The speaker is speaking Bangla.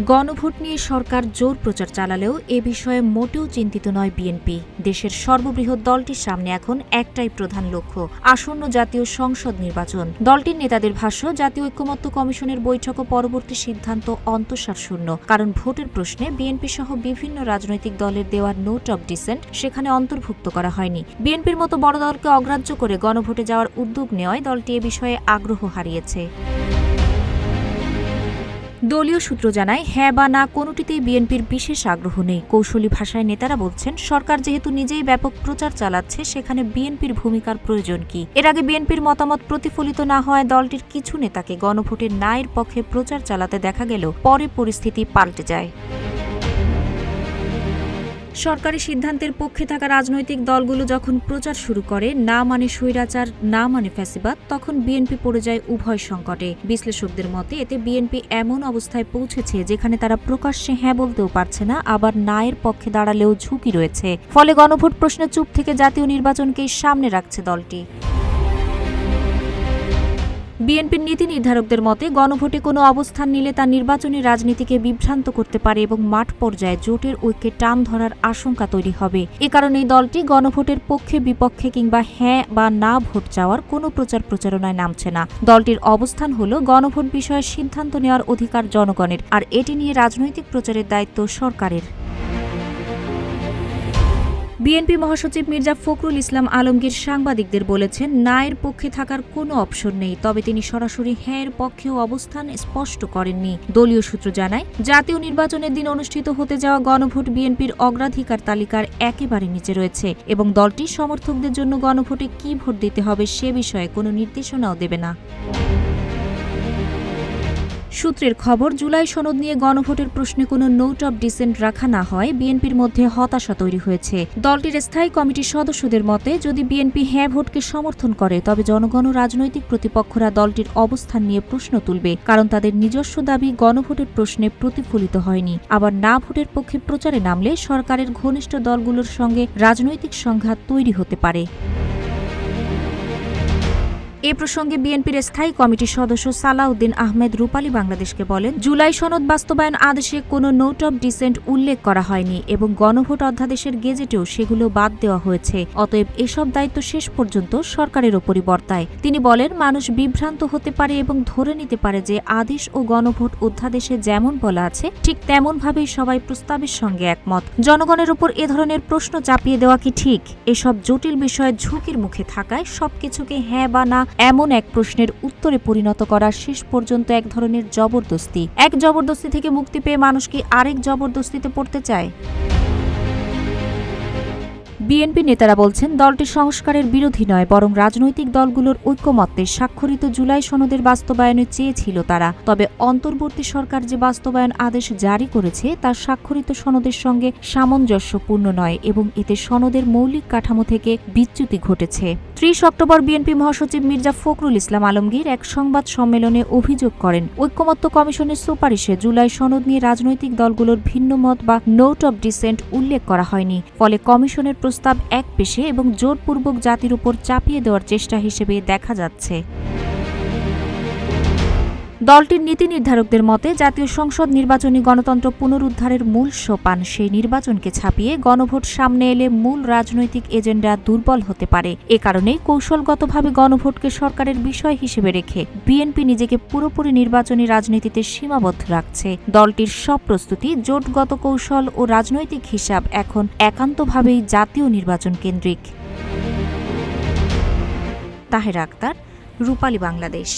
গণভোট নিয়ে সরকার জোর প্রচার চালালেও এ বিষয়ে মোটেও চিন্তিত নয় বিএনপি। দেশের সর্ববৃহৎ দলটির সামনে এখন একটাই প্রধান লক্ষ্য, আসন্ন জাতীয় সংসদ নির্বাচন। দলটির নেতাদের ভাষ্য, জাতীয় ঐকমত্য কমিশনের বৈঠক ও পরবর্তী সিদ্ধান্ত অন্তঃসারশূন্য, কারণ ভোটের প্রশ্নে বিএনপি সহ বিভিন্ন রাজনৈতিক দলের দেওয়া নোট অব ডিসেন্ট সেখানে অন্তর্ভুক্ত করা হয়নি। বিএনপির মতো বড় দলকে অগ্রাহ্য করে গণভোটে যাওয়ার উদ্যোগ নেওয়ায় দলটি এ বিষয়ে আগ্রহ হারিয়েছে। দলীয় সূত্র জানায়, হ্যাঁ বা না কোনোটিতেই বিএনপির বিশেষ আগ্রহ নেই। কৌশলী ভাষায় নেতারা বলছেন, সরকার যেহেতু নিজেই ব্যাপক প্রচার চালাচ্ছে, সেখানে বিএনপির ভূমিকার প্রয়োজন কি? এর আগে বিএনপির মতামত প্রতিফলিত না হওয়ায় দলটির কিছু নেতাকে গণভোটের নায়ের পক্ষে প্রচার চালাতে দেখা গেল, পরে পরিস্থিতি পাল্টে যায়। সরকারি সিদ্ধান্তের পক্ষে থাকা রাজনৈতিক দলগুলো যখন প্রচার শুরু করে না মানে স্বৈরাচার, না মানে ফ্যাসিবাদ, তখন বিএনপি পড়ে যায় উভয় সংকটে। বিশ্লেষকদের মতে এতে বিএনপি এমন অবস্থায় পৌঁছেছে যেখানে তারা প্রকাশ্যে হ্যাঁ বলতেও পারছে না, আবার নায়ের পক্ষে দাঁড়ালেও ঝুঁকি রয়েছে। ফলে গণভোট প্রশ্নে চুপ থেকে জাতীয় নির্বাচনকেই সামনে রাখছে দলটি। বিএনপির নীতি নির্ধারকদের মতে গণভোটে কোনো অবস্থান নিলে তা নির্বাচনী রাজনীতিকে বিভ্রান্ত করতে পারে এবং মাঠ পর্যায়ে জোটের ঐক্যে টান ধরার আশঙ্কা তৈরি হবে। এ কারণেই দলটি গণভোটের পক্ষে বিপক্ষে কিংবা হ্যাঁ বা না ভোট চাওয়ার কোনো প্রচারণায় নামছে না। দলটির অবস্থান হল, গণভোট বিষয়ে সিদ্ধান্ত নেওয়ার অধিকার জনগণের, আর এটি নিয়ে রাজনৈতিক প্রচারের দায়িত্ব সরকারের। বিএনপি মহাসচিব মির্জা ফখরুল ইসলাম আলমগীর সাংবাদিকদের বলেছেন, নায়ের পক্ষে থাকার কোনো অপশন নেই, তবে তিনি সরাসরি হ্যাঁর পক্ষেও অবস্থান স্পষ্ট করেননি। দলীয় সূত্র জানায়, জাতীয় নির্বাচনের দিন অনুষ্ঠিত হতে যাওয়া গণভোট বিএনপির অগ্রাধিকার তালিকার একেবারে নিচে রয়েছে এবং দলটির সমর্থকদের জন্য গণভোটে কী ভোট দিতে হবে সে বিষয়ে কোনো নির্দেশনাও দেবে না। সূত্রের খবর, জুলাই সনদ নিয়ে গণভোটের প্রশ্নে কোনো নোট অব ডিসেন্ট রাখা না হয় বিএনপির মধ্যে হতাশা তৈরি হয়েছে। দলটির স্থায়ী কমিটির সদস্যদের মতে, যদি বিএনপি হ্যাঁ ভোটকে সমর্থন করে তবে জনগণ ও রাজনৈতিক প্রতিপক্ষরা দলটির অবস্থান নিয়ে প্রশ্ন তুলবে, কারণ তাদের নিজস্ব দাবি গণভোটের প্রশ্নে প্রতিফলিত হয়নি। আবার না ভোটের পক্ষে প্রচারে নামলে সরকারের ঘনিষ্ঠ দলগুলোর সঙ্গে রাজনৈতিক সংঘাত তৈরি হতে পারে। এ প্রসঙ্গে বিএনপির স্থায়ী কমিটির সদস্য সালাউদ্দিন আহমেদ রূপালী বাংলাদেশকে বলেন, জুলাই সনদ বাস্তবায়ন আদেশে কোনো নোট অব ডিসেন্ট উল্লেখ করা হয়নি এবং গণভোট অধ্যাদেশের গেজেটেও সেগুলো বাদ দেওয়া হয়েছে। অতএব এসব দায়িত্ব শেষ পর্যন্ত সরকারের ওপরই বর্তায়। তিনি বলেন, মানুষ বিভ্রান্ত হতে পারে এবং ধরে নিতে পারে যে আদেশ ও গণভোট অধ্যাদেশে যেমন বলা আছে ঠিক তেমনভাবেই সবাই প্রস্তাবের সঙ্গে একমত। জনগণের ওপর এ ধরনের প্রশ্ন চাপিয়ে দেওয়া কি ঠিক? এসব জটিল বিষয়ে ঝুঁকির মুখে থাকায় সবকিছুকে হ্যাঁ বা না এমন এক প্রশ্নের উত্তরে পরিণত করা শেষ পর্যন্ত এক ধরনের জবরদস্তি। এক জবরদস্তি থেকে মুক্তি পেয়ে মানুষ কি আরেক জবরদস্তিতে পড়তে চায়? বিএনপি নেতারা বলছেন, দলটি সংস্কারের বিরোধী নয়, বরং রাজনৈতিক দলগুলোর ঐকমত্যে স্বাক্ষরিত জুলাই সনদের বাস্তবায়নে চেয়েছিল তারা। তবে অন্তর্বর্তী সরকার যে বাস্তবায়ন আদেশ জারি করেছে তা স্বাক্ষরিত সনদের সঙ্গে সামঞ্জস্যপূর্ণ নয় এবং এতে সনদের মৌলিক কাঠামো থেকে বিচ্যুতি ঘটেছে। ৩০ অক্টোবর বিএনপি মহাসচিব মির্জা ফখরুল ইসলাম আলমগীর এক সংবাদ সম্মেলনে অভিযোগ করেন, ঐকমত্য কমিশনের সুপারিশে জুলাই সনদ নিয়ে রাজনৈতিক দলগুলোর ভিন্ন মত বা নোট অব ডিসেন্ট উল্লেখ করা হয়নি। ফলে কমিশনের প্রস্তাব একপেশে এবং জোরপূর্বক জাতির উপর চাপিয়ে দেওয়ার চেষ্টা হিসেবে দেখা যাচ্ছে। দলটির নীতি নির্ধারকদের মতে, জাতীয় সংসদ নির্বাচনী গণতন্ত্র পুনরুদ্ধারের মূল সোপান। সেই নির্বাচনকে ছাপিয়ে গণভোট সামনে এলে মূল রাজনৈতিক এজেন্ডা দুর্বল হতে পারে। এ কারণেই কৌশলগতভাবে গণভোটকে সরকারের বিষয় হিসেবে রেখে বিএনপি নিজেকে পুরোপুরি নির্বাচনী রাজনীতিতে সীমাবদ্ধ রাখছে। দলটির সব প্রস্তুতি, জোটগত কৌশল ও রাজনৈতিক হিসাব এখন একান্তভাবেই জাতীয় নির্বাচন কেন্দ্রিক। তাহেরা আক্তার, রূপালী বাংলাদেশ।